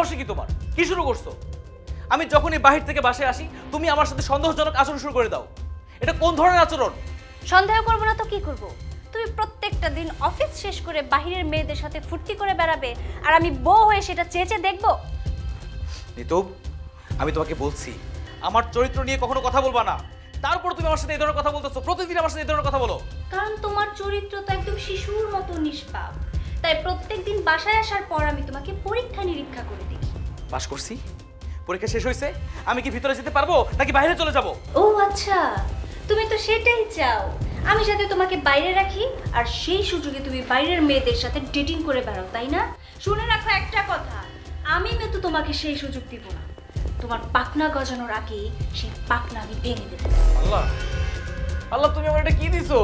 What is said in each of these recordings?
সমস্যা কি তোমার? কি শুরু করছো? আমি যখনই বাহির থেকে বাসায় আসি তুমি আমার সাথে সন্দেহজনক আচরণ শুরু করে দাও। এটা কোন ধরনের আচরণ? সন্দেহ করব না তো কি করব? তুমি প্রত্যেকটা দিন অফিস শেষ করে বাহিরের মেয়েদের সাথে ফুর্তি করে বেড়াবে আর আমি বউ হয়ে সেটা চেঁচে দেখব? নিতু, আমি তোমাকে বলছি আমার চরিত্র নিয়ে কখনো কথা বলবা না। তারপর তুমি আমার সাথে এই ধরনের কথা বলতেছো, প্রতিদিন আমার সাথে এই ধরনের কথা বলো। কারণ তোমার চরিত্র তো একদম শিশুর মতো নিষ্পাপ, তাই প্রত্যেকদিন বাসায় আসার পর আমি তোমাকে পরীক্ষা নিরীক্ষা করে দেখি। পাস করছি, পরীক্ষা শেষ হয়েছে, আমি কি ভিতরে যেতে পারবো নাকি বাইরে চলে যাব? ও আচ্ছা, তুমি তো সেটাই চাও, আমি যাতে তোমাকে বাইরে রাখি আর সেই সুযোগে তুমি বাইরের মেয়েদের সাথে ডেটিং করে বেড়াও, তাই না? শুনে রাখো একটা কথা, আমি মেয়ে তো তোমাকে সেই সুযোগ দিব না। তোমার পাখনা গজানোর আগে সেই পাখনা আমি ভেঙে দেবো। আল্লাহ, আল্লাহ তুমি আমার এটা কি দিছো?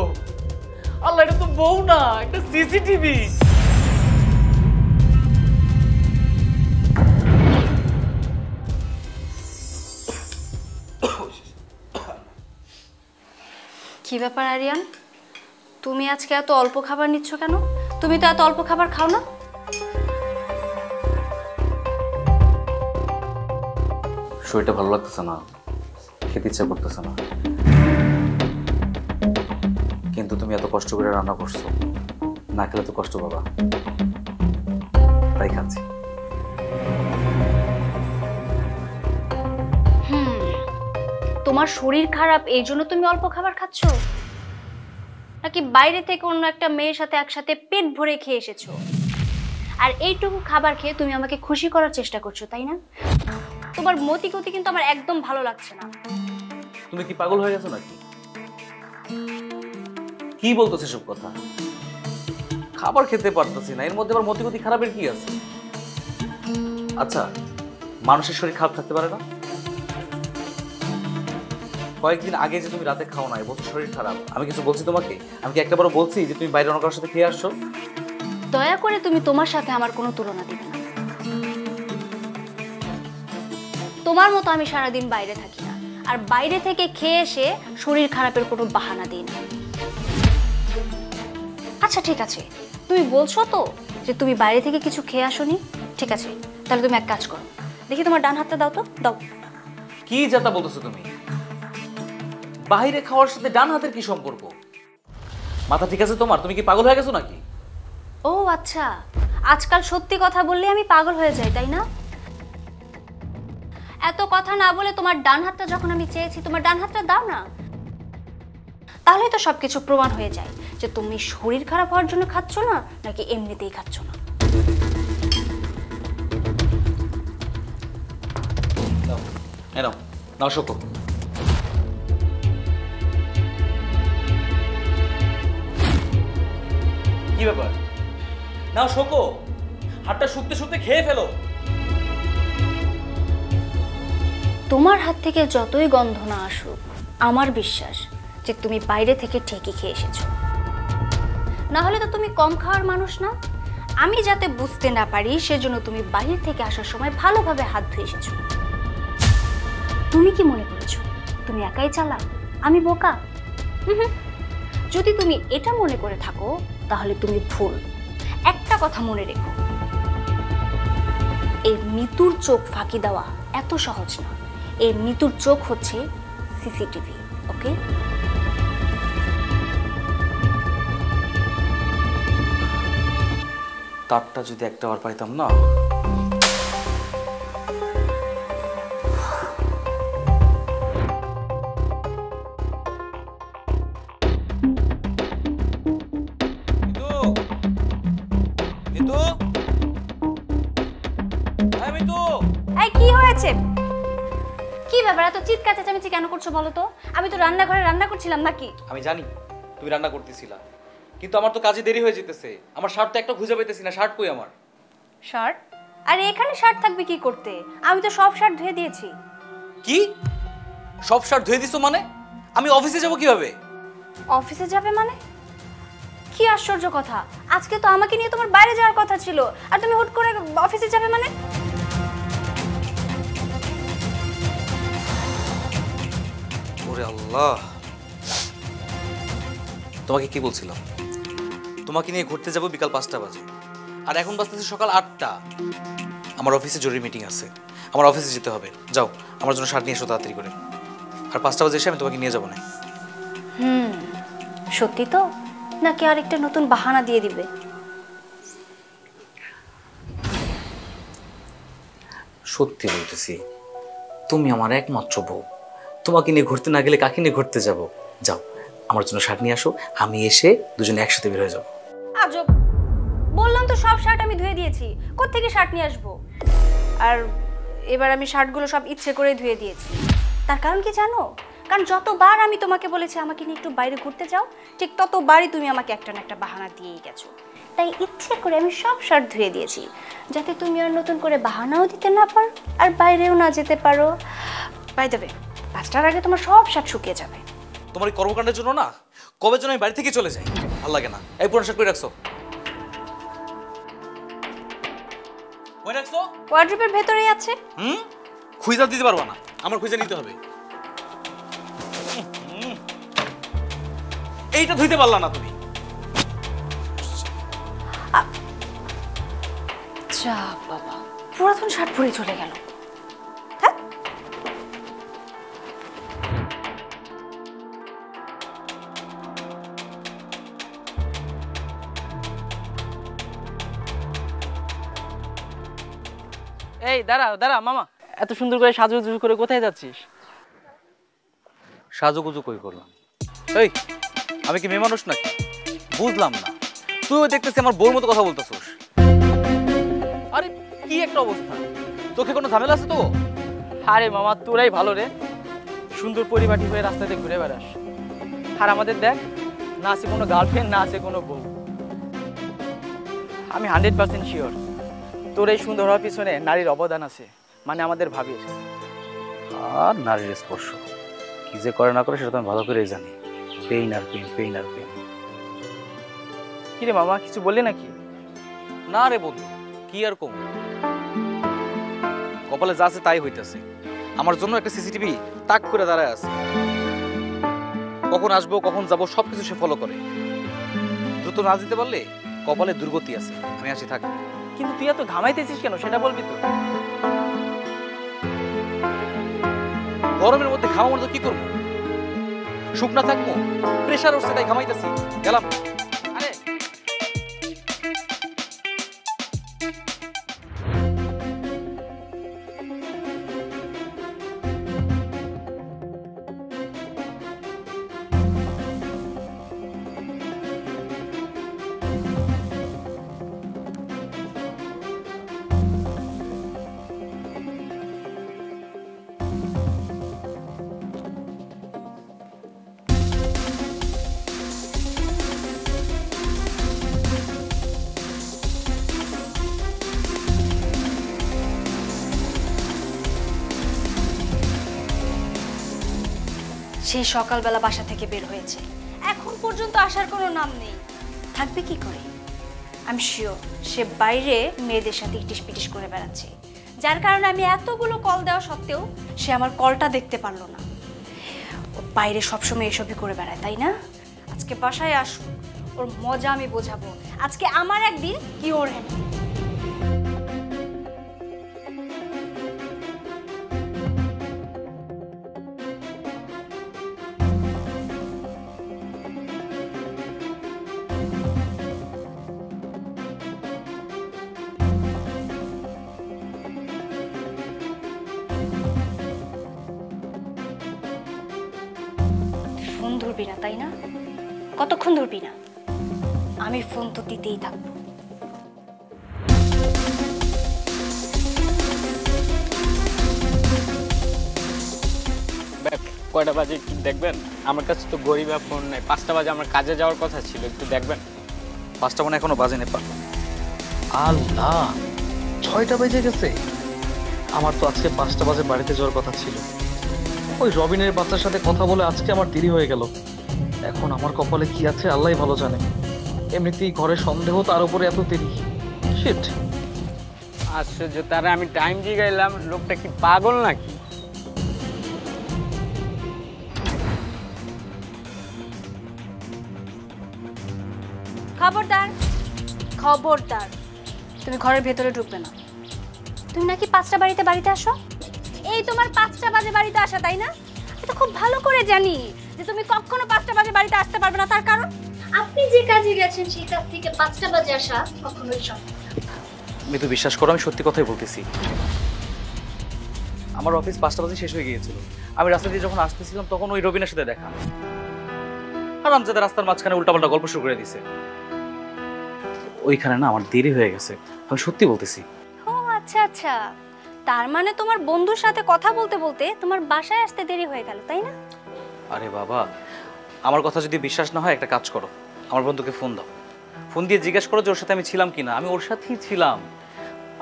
আল্লাহ, এটা তো বউ না, এটা সিসিটিভি। কি ব্যাপার আরিয়ান, তুমি আজকে এত অল্প খাবার নিচ্ছ কেন? তুমি তো এত অল্প খাবার খাও না। শরীরটা ভালো লাগতেছে না, খেতে ইচ্ছা করতেছে না, কিন্তু তুমি এত কষ্ট করে রান্না করছো, না খেলে তো কষ্ট পাবা, তাই খাচ্ছি। তোমার শরীর খারাপ এই জন্য তুমি অল্প খাবার খাচ্ছ, নাকি বাইরে থেকে অন্য একটা মেয়ের সাথে একসাথে পেট ভরে খেয়ে এসেছো আর এইটুকু খাবার খেয়ে তুমি আমাকে খুশি করার চেষ্টা করছো, তাই না? তোমার মতি গতি কিন্তু আমার একদম ভালো লাগছে না। তুমি কি পাগল হয়ে গেছো নাকি? কি বলতেছে সব কথা? খাবার খেতে পারতেছি না, এর মধ্যে আবার মতি গতি খারাপের কি আছে? আচ্ছা, মানুষের শরীর খারাপ থাকতে পারে না? কয়েকদিন আগে যে তুমি রাতে খাও নাই, বলছো শরীর খারাপ, আমি কিছু বলছি তোমাকে? আমি কি একটাবারও বলছি যে তুমি বাইরে অন্য কারোর সাথে খেয়ে আসছো? দয়া করে তুমি তোমার সাথে আমার কোনো তুলনা দিবে না। তোমার মতো আমি সারাদিন বাইরে থাকি না, আর বাইরে থেকে খেয়ে এসে শরীর খারাপের কোনো বাহানা দিই না। আচ্ছা ঠিক আছে, তুমি বলছো তো যে তুমি বাইরে থেকে কিছু খেয়ে আসোনি, ঠিক আছে, তাহলে তুমি এক কাজ করো, দেখি তোমার ডান হাতটা দাও তো, দাও। কি যাতা বলতেছো তুমি? বাইরে খাওয়ার সাথে ডান হাতের কি সম্পর্ক? মাথা ঠিক আছে তোমার? তুমি কি পাগল হয়ে গেছো নাকি? ও আচ্ছা, আজকাল সত্যি কথা বললে আমি পাগল হয়ে যাই, তাই না? এত কথা না বলে তোমার ডান হাতটা যখন আমি চেয়েছি, তোমার ডান হাতটা দাও না, তাহলে তো সবকিছু প্রমাণ হয়ে যায় যে তুমি শরীর খারাপ হওয়ার জন্য খাচ্ছ না নাকি এমনিতেই খাচ্ছ না। নাও নাও শোকো। কি ব্যাপার? নাও শোকো, হাতটা শুকতে শুকতে খেয়ে ফেলো। তোমার হাত থেকে যতই গন্ধ না আসুক, আমার বিশ্বাস যে তুমি বাইরে থেকে ঠিকই খেয়ে এসেছো। না হলে তো তুমি কম খাওয়ার মানুষ না। আমি যাতে বুঝতে না পারি সেজন্য তুমি বাইরে থেকে আসার সময় ভালোভাবে হাত ধুয়ে এসেছো। তুমি কি মনে করেছো তুমি একাই চালাক, আমি বোকা? যদি তুমি এটা মনে করে থাকো তাহলে তুমি ভুল। একটা কথা মনে রেখো, এই মিতুর চোখ ফাঁকি দেওয়া এত সহজ না। এই মিতুর চোখ হচ্ছে সিসিটিভি, ওকে? তারটা যদি একটা বার পাইতাম না। এই কি হয়েছে? কি ব্যাপার, এত চিৎকার চেঁচামেচি কেন করছো বলো তো? আমি তো রান্নাঘরে রান্না করছিলাম নাকি? আমি জানি তুমি রান্না করতেছিলা, কিন্তু আমার তো কাজে দেরি হয়ে যেতেছে। আমার শার্ট তো একটা খুঁজে পাইতেছি না। শার্ট কই আমার? শার্ট? আরে এখানে শার্ট থাকবে কি করতে? আমি তো সব শার্ট ধুয়ে দিয়েছি। কি? সব শার্ট ধুয়ে দিছো মানে? আমি অফিসে যাব কিভাবে? অফিসে যাবে মানে? কি আশ্চর্য কথা, আজকে তো আমাকে নিয়ে তোমার বাইরে যাওয়ার কথা ছিল, আর তুমি হুট করে অফিসে যাবে মানে? ওরে আল্লাহ, তোমাকে কি বলছিলাম? তোমাকে নিয়ে ঘুরতে যাব বিকাল 5টা বাজে, আর এখন বাজতেছে সকাল 8টা। আমার অফিসে জরুরি মিটিং আছে, আমার অফিসে যেতে হবে। যাও আমার জন্য শার্ট নিয়ে এসো তাড়াতাড়ি করে, আর 5টা বাজে এসে আমি তোমাকে নিয়ে যাবো না। সত্যি তো, নাকি আরেকটা নতুন বাহানা দিয়ে দিবে? সত্যি বলতেছি, তুমি আমার একমাত্র বউ, তোমাকে নিয়ে ঘুরতে না গেলে কাকে নিয়ে ঘুরতে যাব? যাও আমার জন্য শার্ট নিয়ে আসো, আমি এসে দুজনে একসাথে বের হয়ে যাবো। আজব, বললাম তো সব শার্ট আমি ধুয়ে দিয়েছি, কোত্থেকে শার্ট নিয়ে আসবো? আর এবার আমি শার্টগুলো সব ইচ্ছে করে ধুয়ে দিয়েছি। তার কারণ কি জানো? কারণ যতবার আমি তোমাকে বলেছি আমাকে নিয়ে একটু বাইরে ঘুরতে যাও, ঠিক ততবারই তুমি আমাকে একটা না একটা বাহানা দিয়েই গেছো। তাই ইচ্ছে করে আমি সব শার্ট ধুয়ে দিয়েছি, যাতে তুমি আর নতুন করে বাহানাও দিতে না পারো আর বাইরেও না যেতে পারো। বাই দ্য ওয়ে, 5টার আগে তোমার সব শার্ট শুকিয়ে যাবে। তোমার এই কর্মকাণ্ডের জন্য না কবে যেন আমি বাড়ি থেকে চলে যাই, ভালো লাগে না। এই পুরান শার্ট করে রাখছো? কই রাখছো? ওয়ার্ড্রোবের ভেতরেই আছে। খুঁজে দিতে পারবা না, আমার খুঁজে নিতে হবে। এইটা ধুইতে পারলা না তুমি? যা বাবা, পুরাতন শার্ট পরে চলে গেল। হ্যাঁ, এই দাঁড়া দাঁড়া মামা, এত সুন্দর করে সাজুগুজু করে কোথায় যাচ্ছিস? সাজুগুজু কই করলাম? এই আমি কি মেয়ে মানুষ নাকি? বুঝলাম না, তুইও দেখতেছি আমার বউর মতো কথা বলতেছিস। আরে কি একটা অবস্থা, তোকে কোনো ঝামেলা আছে তো? আরে মামা তোরাই ভালো রে, সুন্দর পরিপাটি হয়ে রাস্তাতে ঘুরে বেড়াস। আর আমাদের দেখ, না আছে কোনো গার্লফ্রেন্ড, না আছে কোনো বউ। আমি 100% শিওর তোর এই সুন্দর হওয়ার পিছনে নারীর অবদান আছে, মানে আমাদের ভাবির। আর নারীর স্পর্শ কি যে করে না করে সেটা তো আমি ভালো করেই জানি। পেইন আর পেইন, পেইন আর পেইন। কি রে মামা, কিছু বললি নাকি? না রে বন্ধু, কি আর কম, কপালে যা আছে তাই হইতেছে। আমার জন্য একটা সিসিটিভি তাক করে দাঁড়ায় আছে, কখন আসবো কখন যাবো সবকিছু সে ফলো করে। দ্রুত না যেতে পারলে কপালে দুর্গতি আছে। আমি আসি, থাক। কিন্তু তুই এত ঘামাইতেছিস কেন সেটা বলবি তো? গরমের মধ্যে ঘামার মতো কি করবো? শুকনা থাকবো, প্রেশার উঠছে তাই ঘামাইতেছি। গেলাম। আরে সেই সকালবেলা বাসা থেকে বের হয়েছে, এখন পর্যন্ত আসার কোনো নাম নেই। থাকবে কি করে? আমি শিওর সে বাইরে মেয়েদের সাথে ইটিস পিটিস করে বেড়াচ্ছে, যার কারণে আমি এতগুলো কল দেওয়া সত্ত্বেও সে আমার কলটা দেখতে পারলো না। ও বাইরে সবসময় এসবই করে বেড়ায়, তাই না? আজকে বাসায় আসুক, ওর মজা আমি বোঝাবো। আজকে আমার একদিন কি ওর একদিন। ফোন ধরবি না, তাই না? কতক্ষণ ধরবি না? আমি ফোন তো দিতেই থাকবো। কয়টা বাজে একটু দেখবেন? আমার কাছে তো গরিব ফোন নাই। 5টা বাজে আমার কাজে যাওয়ার কথা ছিল, একটু দেখবেন। 5টা মনে এখনো বাজে নেই। আল্লাহ, 6টা বেজে গেছে। আমার তো আজকে 5টা বাজে বাড়িতে যাওয়ার কথা ছিল। ওই রবিনের বাচ্চার সাথে কথা বলে আজকে আমার দেরি হয়ে গেল। এখন আমার কপালে কি আছে আল্লাহই ভালো জানে। এমনিতেই ঘরে সন্দেহ, তার উপরে এত দেরি। শিট। আশ্চর্য, তারা আমি টাইম দিয়ে গেলাম, লোকটা কি পাগল নাকি? খবরদার, খবরদার, তুমি ঘরের ভেতরে ঢুকবে না। তুমি নাকি 5টা বাড়িতে আসো। এই তোমার 5টা বাজে বাড়িতে আসা, তাই না? এটা খুব ভালো করে জানি যে তুমি কখনো 5টা বাজে বাড়িতে আসতে পারবে না, তার কারণ আপনি যে কাজে গেছেন সেই কাজ থেকে 5টা বাজে আসা কখনোই সম্ভব না। আমি তো বিশ্বাস করো, আমি সত্যি কথাই বলতেছি। আমার অফিস 5টা বাজে শেষ হয়ে গিয়েছিল। আমি রাস্তা দিয়ে যখন আসতেছিলাম তখন ওই রবিনের সাথে দেখা, আর আমজাদা রাস্তার মাঝখানে উল্টাপাল্টা গল্প শুরু করে দিছে। ওইখানে না আমার দেরি হয়ে গেছে, আমি সত্যি বলতেছি। ও আচ্ছা আচ্ছা, তার মানে তোমার বন্ধুর সাথে কথা বলতে বলতে তোমার বাসায় আসতে দেরি হয়ে গেল, তাই না? আরে বাবা, আমার কথা যদি বিশ্বাস না হয় একটা কাজ করো, আমার বন্ধুকে ফোন দাও, ফোন দিয়ে জিজ্ঞেস করো যে ওর সাথে আমি ছিলাম কিনা। আমি ওর সাথেই ছিলাম।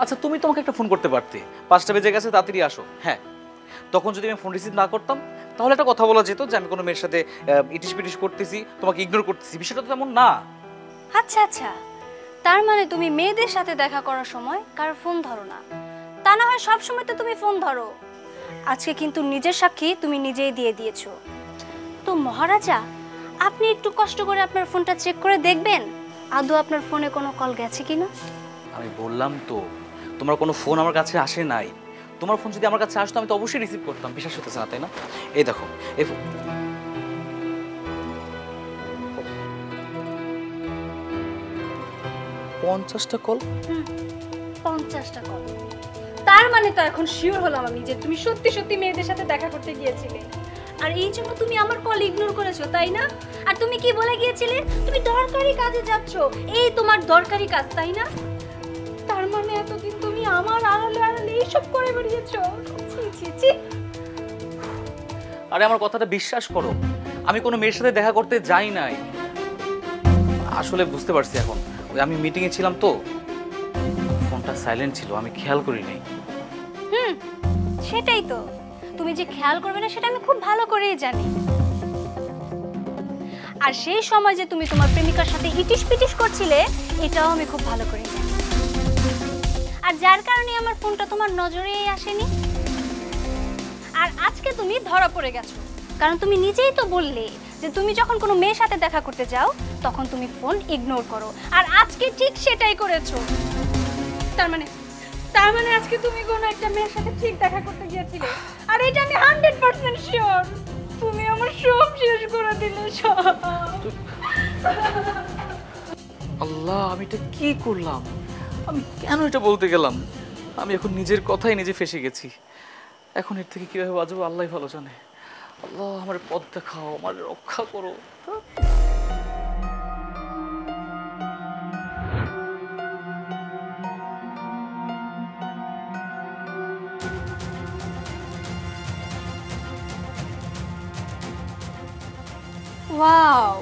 আচ্ছা তুমি তোমাকে একটা ফোন করতে পারতে, 5টা বেজে গেছে, তাড়াতাড়ি আসো। হ্যাঁ, তখন যদি আমি ফোন রিসিভ না করতাম তাহলে একটা কথা বলা যেত যে আমি কোনো মেয়ের সাথে ইটিস পিটিস করতেছি, তোমাকে ইগনোর করতেছি। বিষয়টা তো তেমন না। আচ্ছা আচ্ছা, তার মানে তুমি মেয়েদের সাথে দেখা করার সময় কার ফোন ধরো না, তা না হয় সব সময় তো তুমি ফোন ধরো। আজকে কিন্তু নিজের সাক্ষী তুমি নিজেই দিয়ে দিয়েছো। তো মহারাজা, আপনি একটু কষ্ট করে আপনার ফোনটা চেক করে দেখবেন আদৌ আপনার ফোনে কোনো কল গেছে কিনা। আমি বললাম তো, তোমার কোনো ফোন আমার কাছে আসে নাই। তোমার ফোন যদি আমার কাছে আসতো আমি তো অবশ্যই রিসিভ করতাম। বিশ্বাস হতেছে না, তাই না? এই দেখো, এই 50টা কল। 50টা কল। তার মানে তো এখন শিওর হলাম আমি যে তুমি সত্যি সত্যি মেয়েদের সাথে দেখা করতে গিয়েছিলে, আর এই জন্য তুমি আমার কল ইগনোর করেছো, তাই না? আর তুমি কি বলে গিয়েছিলে? তুমি দরকারি কাজে যাচ্ছ, এই তোমার দরকারি কাজ, তাই না? তার মানে এতদিন তুমি আমার আড়ালে আড়ালে এইসব করে বেরিয়েছো। ছি ছি ছি। আরে আমার কথাটা বিশ্বাস করো, আমি কোনো মেয়ের সাথে দেখা করতে যাই নাই। আসলে বুঝতে পারছি এখন, ওই আমি মিটিংয়ে ছিলাম তো, ফোনটা সাইলেন্ট ছিল, আমি খেয়াল করি নাই। সেটাই তো, তুমি যে খেয়াল করবে না সেটা আমি খুব ভালো করেই জানি। আর সেই সময় যে তুমি তোমার প্রেমিকার সাথে ইটিস পিটিস করছিলে এটাও আমি খুব ভালো করে জানি। আর যার কারণে আমার ফোনটা তোমার নজরেই আসেনি। আর আজকে তুমি ধরা পড়ে গেছো, কারণ তুমি নিজেই তো বললে যে তুমি যখন কোনো মেয়ের সাথে দেখা করতে যাও তখন তুমি ফোন ইগনোর করো, আর আজকে ঠিক সেটাই করেছো। তার মানে আজকে তুমি কোনো একটা মেয়ের সাথে ঠিক দেখা করতে গিয়েছিলে, আর এটা আমি 100% শিওর। তুমি আমার সব শেষ করে দিলে, সব। আল্লাহ, আমি এটা কি করলাম? আমি কেন এটা বলতে গেলাম? আমি এখন নিজের কথাই নিজে ফেঁসে গেছি। এখন এর থেকে কিভাবে বাঁচবো আল্লাহই ভালো জানে। আল্লাহ, আমার পথ দেখাও, আমার রক্ষা করো। ওয়াও,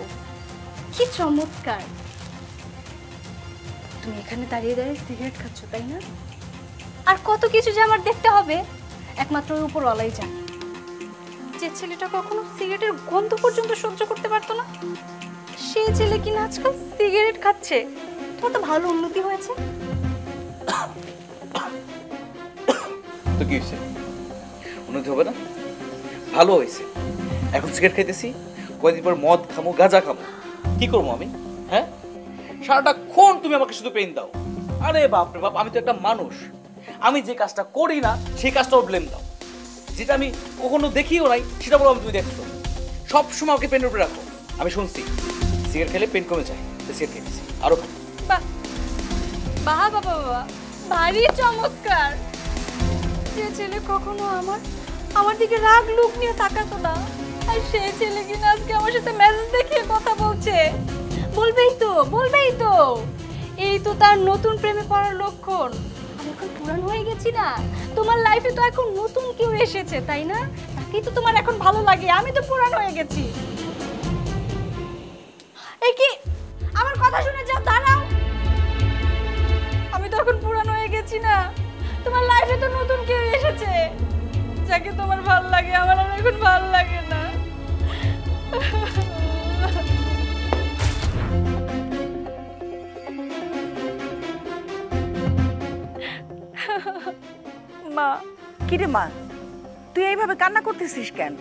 কি চমৎকার! তুমি এখানে দাঁড়িয়ে দাঁড়িয়ে সিগারেট খাচ্ছ, তাই না? আর কত কিছু যে আমার দেখতে হবে একমাত্র ওই উপরওয়ালাই জানে। যে ছেলেটা কখনো সিগারেটের গন্ধ পর্যন্ত সহ্য করতে পারতো না, সেই ছেলে কিনা আজকাল সিগারেট খাচ্ছে। তোমার তো ভালো উন্নতি হয়েছে। তো কি হয়েছে? উন্নতি হবে না? ভালো হয়েছে। এখন সিগারেট খাইতেছি, কয়েকদিন পর মদ খামো, গাঁজা খামো। কি করবো আমি? হ্যাঁ, সারাটাক্ষণ তুমি আমাকে শুধু পেইন দাও। আরে বাপ রে বাপ, আমি তো একটা মানুষ। আমি যে কাজটা করি না সেই কাজটাও ব্লেম দাও। যেটা আমি কখনো দেখিও নাই সেটা বলো তুমি দেখছো। সবসময় আমাকে পেনের উপরে রাখো। আমি শুনছি সিগারেট খেলে পেন কমে যায়, সিগারেট খেয়েছি আরো খাবো। বাহ বাবা বাবা, ভারী চমৎকার। যে ছেলে কখনো আমার দিকে রাগ লুক নিয়ে তাকাতো না, আর সেই ছেলে কিনা আজকে আমার সাথে মেসেজ দেখিয়ে কথা বলছে। বলবেই তো এই তো তার নতুন প্রেমে পড়ার লক্ষণ। আমি এখন পুরান হয়ে গেছি না, তোমার লাইফে তো এখন নতুন কেউ এসেছে, তাই না? তাকেই তো তোমার এখন ভালো লাগে। আমি তো পুরান হয়ে গেছি। এই কি, আমার কথা শুনে যাও, দাঁড়াও। আমি তো এখন পুরান হয়ে গেছি না, তোমার লাইফে তো নতুন কেউ এসেছে যাকে তোমার ভালো লাগে। আমার আর এখন ভালো লাগে না। মা, কিরে মা, তুই এইভাবে কান্না করতেছিস কেন?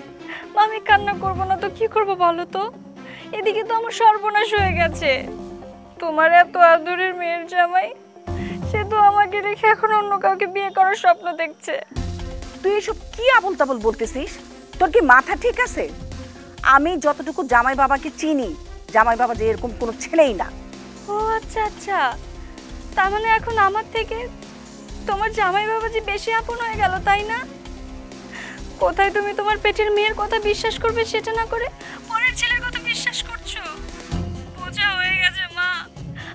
মা, আমি কান্না করব না তো কি করব বলো তো? এদিকে তো আমার সর্বনাশ হয়ে গেছে। তোমার এত আদরের মেয়ের জামাই, সে তো আমাকে রেখে এখন অন্য কাউকে বিয়ে করার স্বপ্ন দেখছে। তুই এসব কি আবল তাবল বলতেছিস? তোর কি মাথা ঠিক আছে? আমি যতটুকু জামাই বাবাকে চিনি, জামাই বাবা যে এরকম কোনো ছেলেই না। ও আচ্ছা আচ্ছা, তার মানে এখন আমার থেকে তোমার জামাই বাবাজি বেশি আপন হয়ে গেল, তাই না? কোথায় তুমি তোমার পেটের মেয়ের কথা বিশ্বাস করবে সেটা না করে পরের ছেলের কথা বিশ্বাস করছো। বোঝা হয়ে গেছে মা,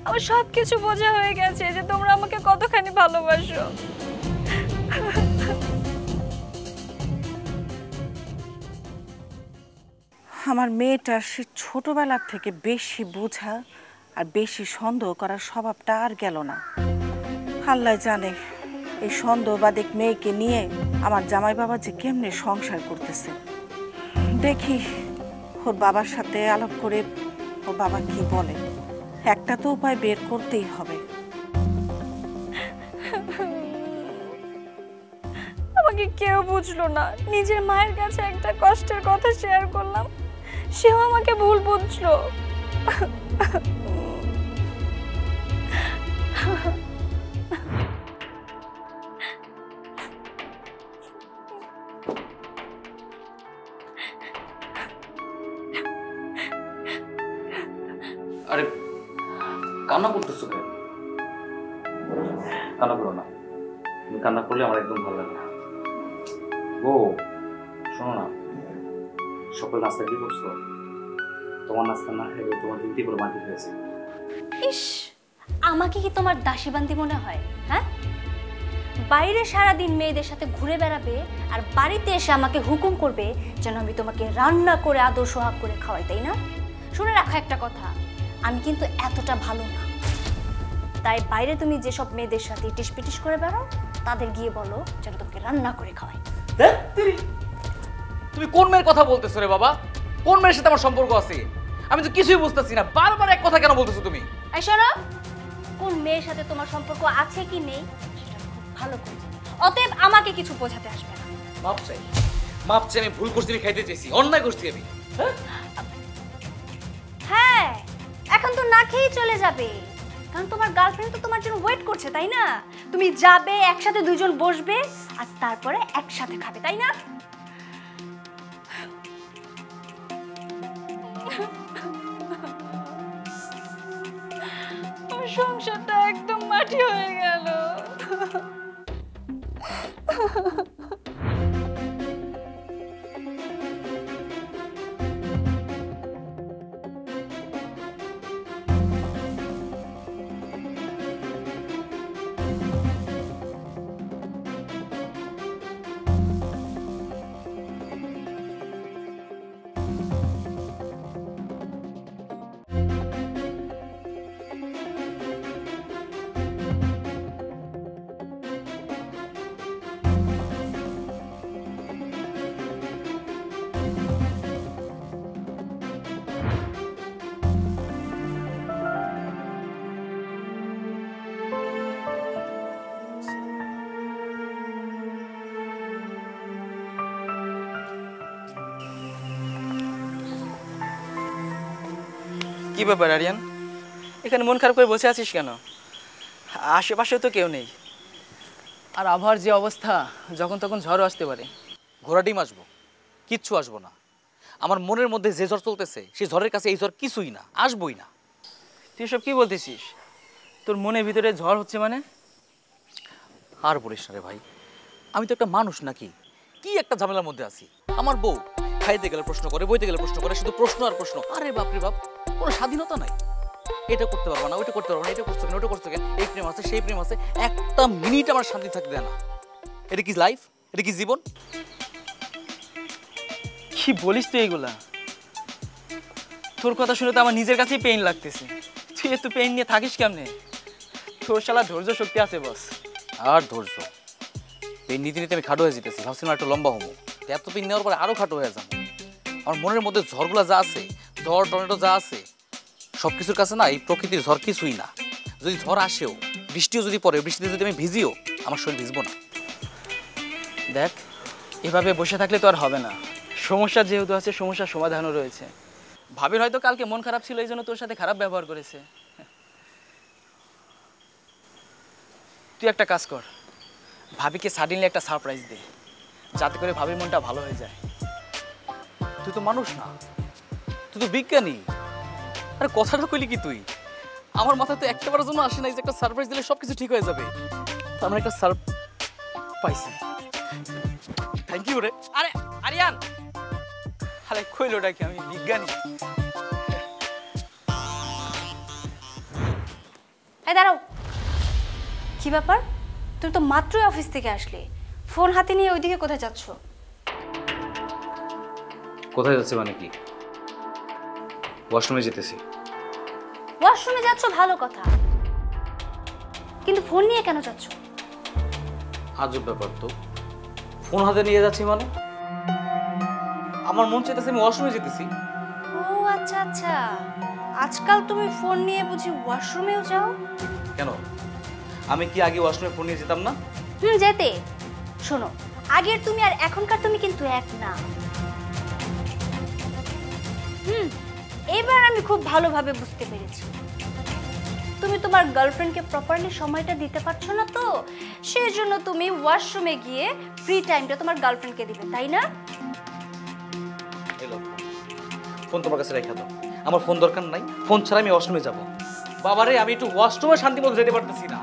আমার সব কিছু বোঝা হয়ে গেছে যে তোমরা আমাকে কতখানি ভালোবাসো। আমার মেয়েটার সে ছোটবেলার থেকে বেশি বোঝা আর বেশি সন্দেহ করার স্বভাবটা আর গেল না। আল্লাহ জানে এই সন্দেহবাদিক মেয়েকে নিয়ে আমার জামাই বাবা যে কেমনে সংসার করতেছে। দেখি ওর বাবার সাথে আলাপ করে ওর বাবা কি বলে। একটা তো উপায় বের করতেই হবে। আমাকে কেউ বুঝলো না, নিজের মায়ের কাছে একটা কষ্টের কথা শেয়ার করলাম, সেও আমাকে ভুল বুঝলো। আরে কান্না করতেছো কেন? কান্না করো না, তুমি কান্না করলে আমার একদম ভালো লাগে না। ও শোনো না, সকাল নাস্তা কি করছো? তোমার নাস্তা না খেলে তোমার দিনটি পুরো মাটি হয়েছে। ইস, আমাকে কি তোমার দাসীবান্দি মনে হয়? হ্যাঁ, বাইরে সারাদিন মেয়েদের সাথে ঘুরে বেড়াবে আর বাড়িতে এসে আমাকে হুকুম করবে যেন আমি তোমাকে রান্না করে আদর সোহাগ করে খাওয়াই, তাই না? শুনে রাখো একটা কথা, আমি কিন্তু এতটা ভালো না। তাই বাইরে তুমি যেসব মেয়েদের সাথে ইটিস পিটিস করে বেড়াও তাদের গিয়ে বলো যেন তোমাকে রান্না করে খাওয়াই। তুমি কোন মেয়ের কথা বলতেছো রে বাবা? কোন মেয়ের সাথে আমার সম্পর্ক আছে? আমি তো কিছুই বুঝতেছি না, বারবার এক কথা কেন বলতেছো তুমি? এই শোনো, কোন মেয়ের সাথে তোমার সম্পর্ক আছে কি নেই সেটা খুব ভালো করে জানি। অতএব আমাকে কিছু বোঝাতে আসবে না। মাপ চাই, মাপ চাই। আমি ভুল করছি, আমি খাইতে চাইছি, অন্যায় করছি আমি। হ্যাঁ, এখন তো না খেয়েই চলে যাবে, কারণ তোমার গার্লফ্রেন্ড তো তোমার জন্য ওয়েট করছে, তাই না? তুমি যাবে, একসাথে দুজন বসবে আর তারপরে একসাথে খাবে, তাই না? আমার সংসারটা একদম মাটি হয়ে গেল। কি ব্যাপার আরিয়ান, এখানে মন খারাপ করে বসে আছিস কেন? আশেপাশেও তো কেউ নেই, আর আবহাওয়ার যে অবস্থা, যখন তখন ঝড়ও আসতে পারে। ঘোড়া ডিম আসবো, কিচ্ছু আসবো না। আমার মনের মধ্যে যে ঝড় চলতেছে সেই ঝড়ের কাছে এই ঝড় কিছুই না, আসবই না। তুই সব কি বলতেছিস? তোর মনের ভিতরে ঝড় হচ্ছে মানে? আর বলিস না রে ভাই, আমি তো একটা মানুষ নাকি, কি একটা ঝামেলার মধ্যে আছি। আমার বউ খাইতে গেলে প্রশ্ন করে, বইতে গেলে প্রশ্ন করে, শুধু প্রশ্ন আর প্রশ্ন। আরে বাপরে বাপ, কোনো স্বাধীনতা নাই। এটা করতে পারবো না, ওইটা করতে পারবো না, এটা করছো কেন, ওটা করছো কেন, এই প্রেম আছে সেই প্রেম আছে, একটা মিনিট আমার শান্তি থাকতে দেয় না। এটা কি লাইফ? এটা কি জীবন? কি বলিস তুই এগুলা? তোর কথা শুনে তো আমার নিজের কাছেই পেইন লাগতেছে। তুই এত পেইন নিয়ে থাকিস কেমনে? তোর শালা ধৈর্য শক্তি আছে বস। আর ধৈর্য এই নীতি নীতি আমি খাটো হয়ে যেতেছি, ভাবছিলাম একটু লম্বা হবো, এত পিন নেওয়ার পরে আরো খাটো হয়ে যাবো। আমার মনের মধ্যে ঝড়গুলা যা আছে, ঝড় টর্নেডো যা আছে, সবকিছুর কাছে না এই প্রকৃতির ঝড় কিছুই না। যদি ঝড় আসেও, বৃষ্টিও যদি পড়ে, বৃষ্টিতে যদি আমি ভিজিও, আমার শরীর ভিজবো না। দেখ, এভাবে বসে থাকলে তো আর হবে না। সমস্যা যেহেতু আছে, সমস্যার সমাধানও রয়েছে। ভাবির হয়তো কালকে মন খারাপ ছিল, এই জন্য তোর সাথে খারাপ ব্যবহার করেছে। তুই একটা কাজ কর, ভাবিকে সাডেনলি একটা সারপ্রাইজ দে, যাতে করে ভাবির মনটা ভালো হয়ে যায়। তুই তো মানুষ না, তুই তো বিজ্ঞানী। আরে কথাটা কইলি কি তুই? আমার মাথায় তো একটাবারের জন্য আসে নাই যে একটা সারপ্রাইজ দিলে সবকিছু ঠিক হয়ে যাবে। তার মানে একটা পাইছি। থ্যাংক ইউ রে। আরে আরিয়ান, আরে কইলোটা কি আমি বিজ্ঞানী? এই দাঁড়াও, কি ব্যাপার? তুমি তো মাত্রই অফিস থেকে আসলে, ফোন হাতে নিয়ে ওইদিকে কোথায় যাচ্ছ? কোথায় যাচ্ছে মানে কি? ওয়াশরুমে যেতেছি। ওয়াশরুমে যাচ্ছ ভালো কথা, কিন্তু ফোন নিয়ে কেন যাচ্ছ? আজব ব্যাপার তো, ফোন হাতে নিয়ে যাচ্ছি মানে? আমার মন চাইতেছে আমি ওয়াশরুমে যেতেছি। ও আচ্ছা আচ্ছা, আজকাল তুমি ফোন নিয়ে বুঝি ওয়াশরুমেও যাও? কেন, আমি কি আগে ওয়াশরুমে ফোন নিয়ে যেতাম না? যেতে। শোনো, আগের তুমি আর এখনকার তুমি কিন্তু এক না। এবার আমি খুব ভালোভাবে বুঝতে পেরেছি, তুমি তোমার গার্লফ্রেন্ডকে প্রপারলি সময়টা দিতে পারছো না, তো সেই জন্য তুমি ওয়াশরুমে গিয়ে ফ্রি টাইমটা তোমার গার্লফ্রেন্ডকে দিবে, তাই না? ফোন তোমার কাছে রেখে দাও, আমার ফোন দরকার নাই। ফোন ছাড়া আমি ওয়াশরুমে যাব। বাবারে, আমি একটু ওয়াশরুমে শান্তি মতো যেতে পারতেছি না।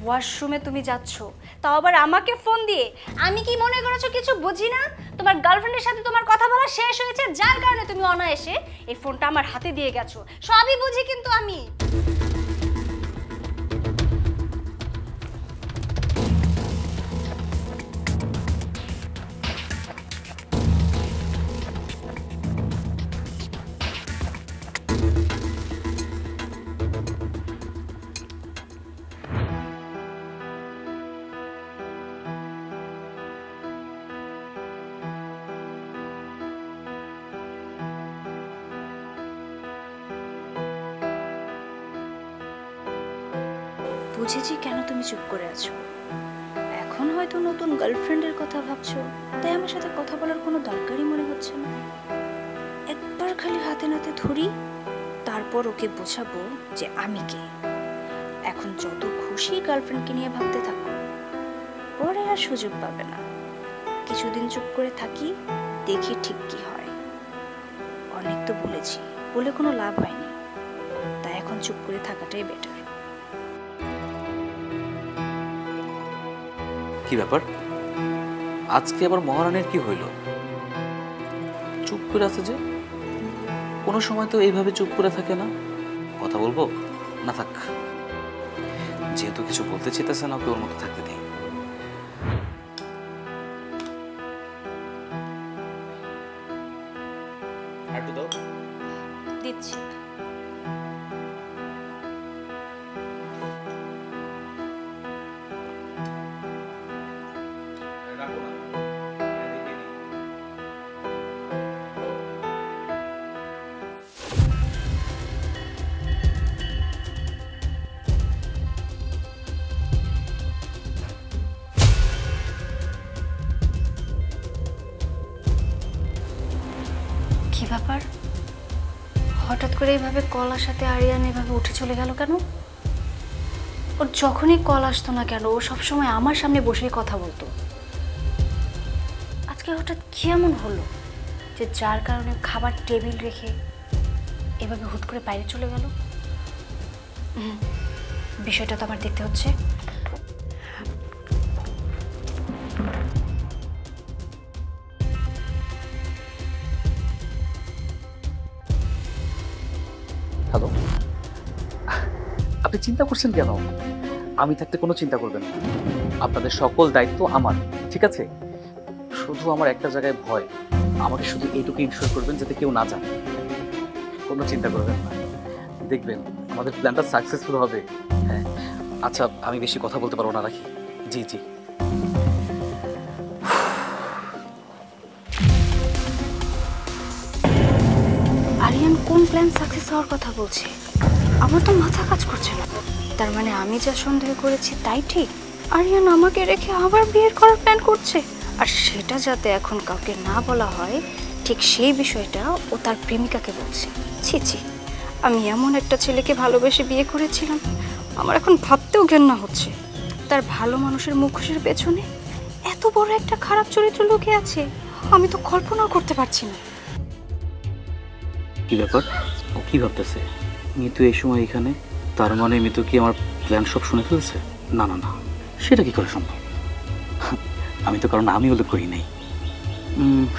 ওয়াশরুমে তুমি যাচ্ছ, তাও আবার আমাকে ফোন দিয়ে। আমি কি মনে করেছো কিছু বুঝি না? তোমার গার্লফ্রেন্ডের সাথে তোমার কথা বলা শেষ হয়েছে, যার কারণে তুমি অনায়াসে এই ফোনটা আমার হাতে দিয়ে গেছো। সবই বুঝি কিন্তু আমি। বুঝেছি কেন তুমি চুপ করে আছো। এখন হয়তো নতুন গার্লফ্রেন্ডের কথা ভাবছো, তাই আমার সাথে কথা বলার কোনো দরকারই মনে হচ্ছে না। একবার খালি হাতে নাতে ধরি, তারপর ওকে বোঝাবো যে আমি কে। এখন যত খুশি গার্লফ্রেন্ডকে নিয়ে ভাবতে থাকো, পরে আর সুযোগ পাবে না। কিছুদিন চুপ করে থাকি, দেখি ঠিক কি হয়। অনেক তো বলেছি, বলে কোনো লাভ হয়নি, তাই এখন চুপ করে থাকাটাই বেটার। কি ব্যাপার, আজকে আবার মহারানীর কি হইল? চুপ করে আছে যে, কোনো সময় তো এইভাবে চুপ করে থাকে না। কথা বলবো না, থাক, যেহেতু কিছু বলতে চেতেছে না, ওকে ওর মতো থাকতে দিই। দিচ্ছি। কি ব্যাপার, হঠাৎ করে এইভাবে কল আসাতে আরিয়ান এভাবে উঠে চলে গেল কেন? ওর যখনই কল আসতো না কেন, ও সবসময় আমার সামনে বসেই কথা বলতো। আজকে হঠাৎ কি এমন হলো যে যার কারণে খাবার টেবিল রেখে এভাবে হুট করে বাইরে চলে গেল? বিষয়টা তো আমার দেখতে হচ্ছে। হ্যালো, আপনি চিন্তা করছেন কেন? আমি থাকতে কোনো চিন্তা করবেন না, আপনাদের সকল দায়িত্ব আমার, ঠিক আছে? শুধু আমার একটা জায়গায় ভয়, আমাকে শুধু এইটুকু ইনশিওর করবেন যাতে কেউ না জানে। কোনো চিন্তা করবেন না, দেখবেন আমাদের প্ল্যানটা সাকসেসফুল হবে। হ্যাঁ, আচ্ছা, আমি বেশি কথা বলতে পারবো না, রাখি। জি জি। আরিয়ান কোন প্ল্যান সাকসেস হওয়ার কথা বলছে? আমার তো মাথা কাজ করছে না। তার মানে আমি যা সন্দেহ করেছি তাই ঠিক? আরিয়ান আমাকে রেখে আবার বিয়ের করার প্ল্যান করছে, আর সেটা যাতে এখন কাউকে না বলা হয়, ঠিক সেই বিষয়টা ও তার প্রেমিকাকে বলছে। ছি ছি, আমি এমন একটা ছেলেকে ভালোবেসে বিয়ে করেছিলাম, আমার এখন ভাবতেও ঘেন্না হচ্ছে। তার ভালো মানুষের মুখোশের পেছনে এত বড় একটা খারাপ চরিত্র লুকে আছে, আমি তো কল্পনাও করতে পারছি না। কি ব্যাপার, ও কি ভাবতেছে? মিতু এই সময় এখানে, তার মানে মিতু কি আমার প্ল্যান সব শুনে ফেলছে? না না না, সেটা কি করে সম্ভব? আমি তো কারণ আমি উল্লেখ করি নাই।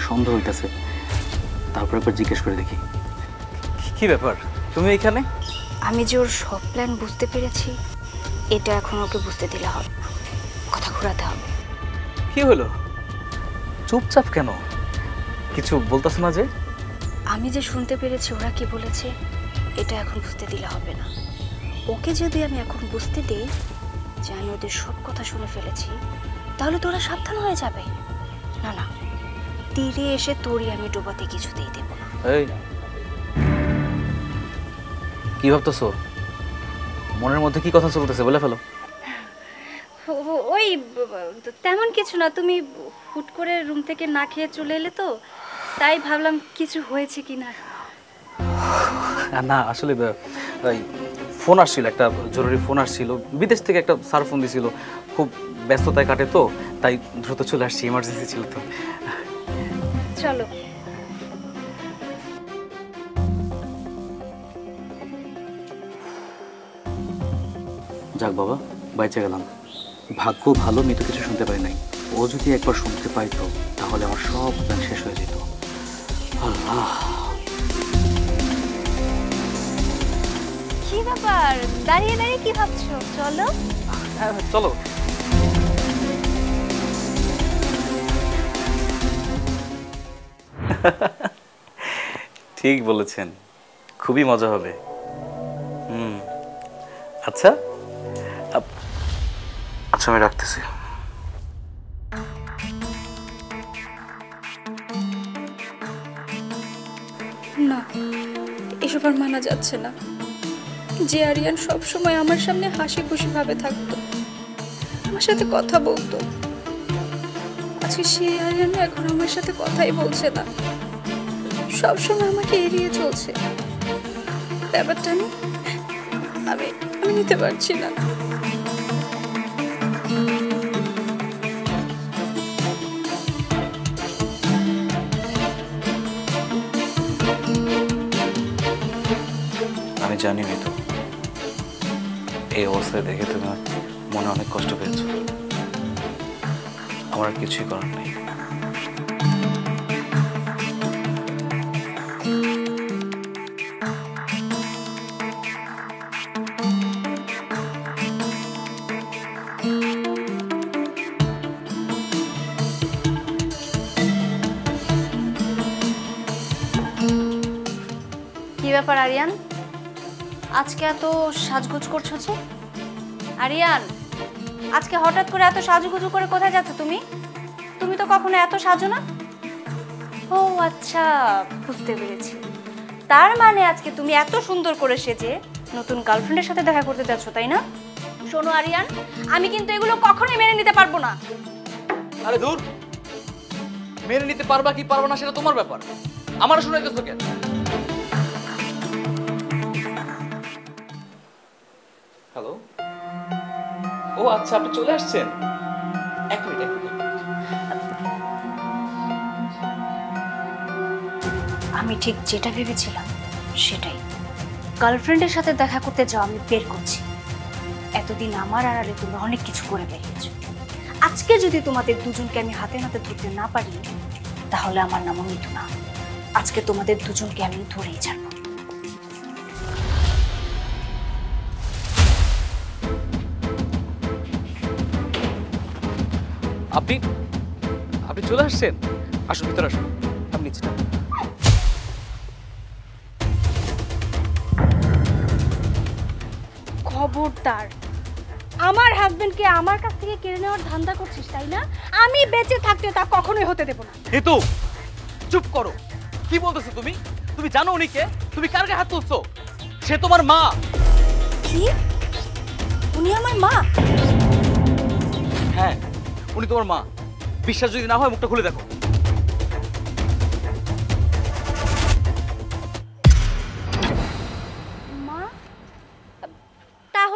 সন্দেহ হইতেছে, তারপর একবার জিজ্ঞেস করে দেখি। কি ব্যাপার, তুমি এখানে? আমি যে ওর সব প্ল্যান বুঝতে পেরেছি, এটা এখন ওকে বুঝতে দিলে হবে, কথা ঘোরাতে হবে। কি হলো, চুপচাপ কেন? কিছু বলতেছ না যে? আমি যে শুনতে পেরেছি ওরা কি বলেছে, এটা এখন বুঝতে দিলে হবে না। ওকে যদি আমি এখন বুঝতে দিই যে আমি ওদের সব কথা শুনে ফেলেছি, তাহলে তো ওরা সাবধান হয়ে যাবে। না না, তীরে এসে তোরই আমি ডোবাতে কিছুতেই দেব না। এই কি ভাবতেছো? মনের মধ্যে কি কথা চলতেছে বলে ফেলো। ওই তেমন কিছু না, তুমি হুট করে রুম থেকে না খেয়ে চলে এলে তো, তাই ভাবলাম কিছু হয়েছে কিনা। না আসলে ফোন আসছিল, একটা জরুরি ফোন আসছিল বিদেশ থেকে, একটা স্যার ফোন দিছিল, খুব ব্যস্ততায় কাটে তো, তাই দ্রুত চলে আসছি, ইমার্জেন্সি ছিল তো। চলো। যাক বাবা, বাইচে গেলাম। ভাগ্য ভালো, মিতু কিছু শুনতে পারি নাই। ও যদি একবার শুনতে পাইতো তাহলে আমার সব প্ল্যান শেষ হয়ে যেত। আল্লাহ, কি ব্যাপার, দাঁড়িয়ে দাঁড়িয়ে কি ভাবছো? চলো। হ্যাঁ চলো। ঠিক বলেছেন, খুবই মজা হবে। আচ্ছা আচ্ছা, আমি রাখতেছি। না, এসব আর মানা যাচ্ছে না। যে আরিয়ান সব সময় আমার সামনে হাসি খুশি ভাবে থাকতো, আমার সাথে কথা বলতো, আজকে সেই আরিয়ান এখন আমার সাথে কথাই বলছে না, সব সময় আমাকে এড়িয়ে চলছে। ব্যাপারটা আমি নিতে পারছি না। আমি জানি মিতু, এই অবস্থায় দেখে তুমি মনে অনেক কষ্ট পেয়েছ। আমার আর কিছুই করার নেই। কি ব্যাপার আরিয়ান, আজকে এত সাজগোজ করছো যে? আরিয়ান, আজকে হঠাৎ করে এত সাজুগুজু করে কোথায় যাচ্ছ তুমি? তুমি তো কখনো এত সাজো না। ও আচ্ছা, বুঝতে পেরেছি। তার মানে আজকে তুমি এত সুন্দর করে সেজে নতুন গার্লফ্রেন্ডের সাথে দেখা করতে যাচ্ছ, তাই না? শোনো আরিয়ান, আমি কিন্তু এগুলো কখনোই মেনে নিতে পারবো না। আরে দূর, মেনে নিতে পারবা কি পারবা না সেটা তোমার ব্যাপার, আমার শুনাইতেছো কেন? হ্যালো, ও আচ্ছা, আপনি চলে আসছেন। এক মিনিট। আমি ঠিক যেটা ভেবেছিলাম সেটাই, গার্লফ্রেন্ডের সাথে দেখা করতে যাওয়া আমি বের করছি। এতদিন আমার আড়ালে তুমি অনেক কিছু করে বেরিয়েছো, আজকে যদি তোমাদের দুজনকে আমি হাতে নাতে ধরতে না পারি, তাহলে আমার নামও মিতু না। আজকে তোমাদের দুজনকে আমি ধরেই ছাড়বো। আপনি আপনি চলে আসছেন, আসুন ভিতরে আসুন, আমি নিচ্ছি। খবরদার, আমার হাজবেন্ডকে আমার কাছ থেকে কেড়ে নেওয়ার ধান্দা করছিস, তাই না? আমি বেঁচে থাকতে তা কখনোই হতে দেব না। হেতু, চুপ করো। কি বলতেছো তুমি? তুমি জানো উনি কে? তুমি কার গায়ে হাত তুলছো? সে তোমার মা। কি? উনি আমার মা? হ্যাঁ, উনি তোমার মা। বিশ্বাস যদি না হয় মুখটা খুলে দেখো।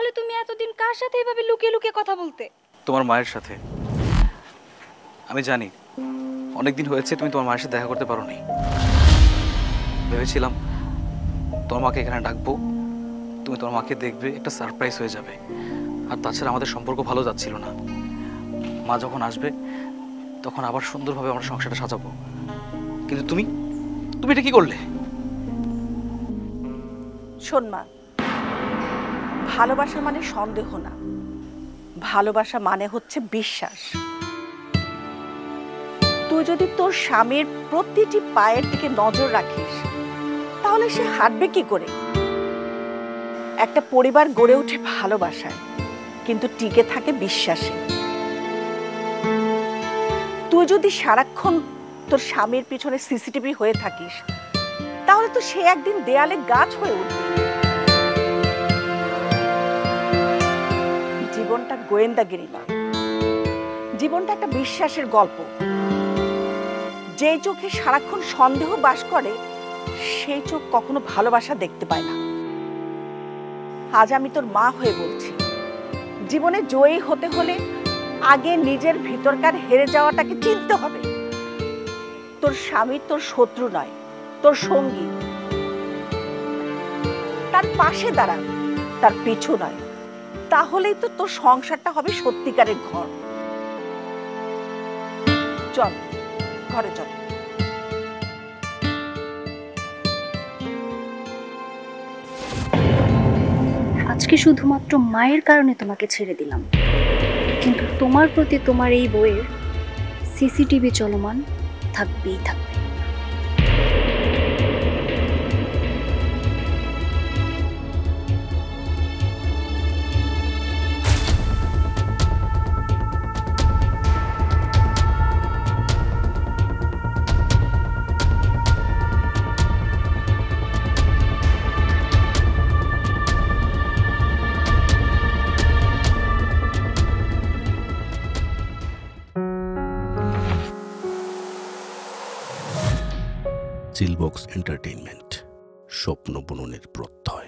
তাহলে তুমি এতদিন কার সাথে এভাবে লুকিয়ে লুকিয়ে কথা বলতে? তোমার মায়ের সাথে। আমি জানি অনেকদিন হয়েছে তুমি তোমার মায়ের সাথে দেখা করতে পারোনি। ভেবেছিলাম তোমার মাকে এখানে ডাকবো, তুমি তোমার মাকে দেখবে, একটা সারপ্রাইজ হয়ে যাবে। আর তাছাড়া আমাদের সম্পর্ক ভালো যাচ্ছিল না। মা যখন আসবে তখন আবার সুন্দরভাবে আমরা সংসারটা সাজাবো। কিন্তু তুমি তুমি এটা কি করলে? শোন মা, ভালোবাসা মানে সন্দেহ না, ভালোবাসা মানে হচ্ছে বিশ্বাস। তুই যদি তোর স্বামীর প্রতিটি পায়ের দিকে নজর রাখিস তাহলে সে হাঁটবে কি করে? একটা পরিবার গড়ে ওঠে ভালোবাসায়, কিন্তু টিকে থাকে বিশ্বাসে। তুই যদি সারাক্ষণ তোর স্বামীর পিছনে সিসিটিভি হয়ে থাকিস তাহলে তো সে একদিন দেয়ালে গাছ হয়ে উঠবে। জীবনটা গোয়েন্দাগিরি নয়, জীবনটা একটা বিশ্বাসের গল্প। যে চোখে সারাক্ষণ সন্দেহ বাস করে সেই চোখ কখনো ভালোবাসা দেখতে পায় না। আজ আমি তোর মা হয়ে বলছি, জীবনে জয়ী হতে হলে আগে নিজের ভিতরকার হেরে যাওয়াটাকে চিনতে হবে। তোর স্বামী তোর শত্রু নয়, তোর সঙ্গী। তার পাশে দাঁড়া, তার পিছু নয়। তাহলেই তো তোর সংসারটা হবে সত্যিকারের ঘর। চল ঘরে চল। আজকে শুধুমাত্র মায়ের কারণে তোমাকে ছেড়ে দিলাম, কিন্তু তোমার প্রতি তোমার এই বইয়ের সিসিটিভি চলমান থাকবেই থাকবে। চিলবক্স এন্টারটেইনমেন্ট, স্বপ্ন বুননের প্রত্যয়।